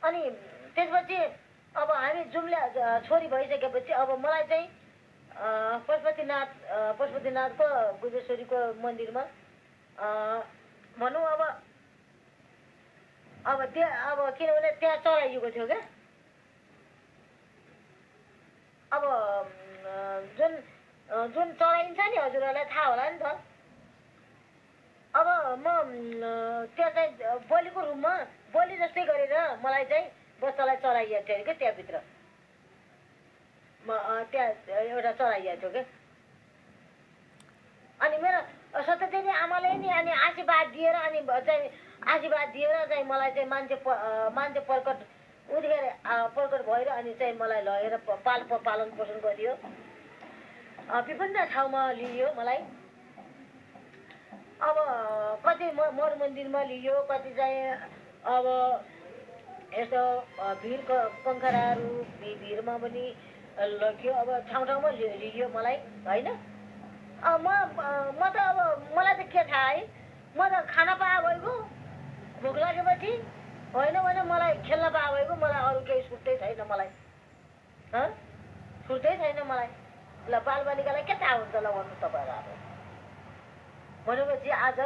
अनि त्यसपछि अब हामी जुम्ले छोरी भइसकेपछि अब मलाई चाहिँ पशुपतिनाथको गुजेश्वरीको मन्दिरमा भनौँ अब त्यहाँ अब किनभने त्यहाँ चढाइएको थियो क्या। अब जुन चढाइन्छ नि हजुरहरूलाई थाहा होला नि त। अब म त्यहाँ चाहिँ बलिको रूपमा बलि जस्तै गरेर मलाई चाहिँ बच्चालाई चढाइएको थियो क्या त्यहाँभित्र। त्यहाँ एउटा चढाइएको थियो क्या। अनि मेरो सत्यदेवी आमाले नि अनि आशीर्वाद दिएर अनि चाहिँ आशीर्वाद दिएर चाहिँ मलाई चाहिँ मान्छे प्रकट उतिखेर प्रकट भएर अनि चाहिँ मलाई लगेर पालन पोषण गरियो। विभिन्न ठाउँमा लियो मलाई। अब कति मठ मन्दिरमा लियो, कति चाहिँ अब यस्तो भिर पङ्खराहरू भिरमा पनि लग्यो। अब ठाउँ ठाउँमा लियो मलाई होइन। म त अब मलाई त के थाहा है, म त खाना पाए भइगयो भोक लागेपछि, होइन भने मलाई खेल्न पाए भइगयो। मलाई अरू केही छुट्टै छैन मलाई, छुट्टै छैन मलाई। ल बालबालिकालाई के थाहा हुन्छ ल भन्नु तपाईँहरू। अब भनेपछि आज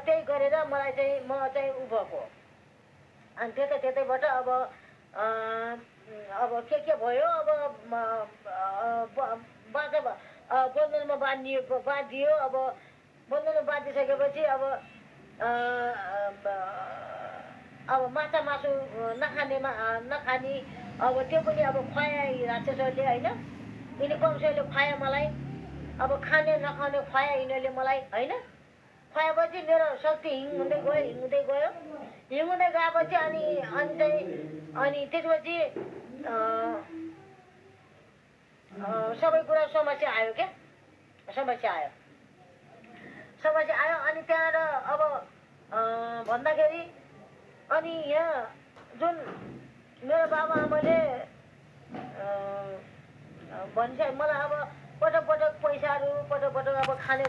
त्यही गरेर मलाई चाहिँ म चाहिँ उभको। अनि त्यतैबाट अब के भयो। अब बन्धनमा बाँधियो। अब बन्धनमा बाँधिसकेपछि अब माछा मासु नखाने अब त्यो पनि अब खुवाए राक्षसहरूले होइन। यिनी कंसले खुवाए मलाई। अब खाने नखाने खुवाए यिनीहरूले मलाई होइन। खुवाएपछि मेरो शक्ति हिँड्दै गयो। हिँड्दै गएपछि अनि त्यसपछि सबै कुरा समस्या आयो क्या। समस्या आयो अनि त्यहाँबाट अब भन्दाखेरि अनि यहाँ जुन मेरो बाबुआमाले भन्छ मलाई अब पटक पैसाहरू पटक अब खाने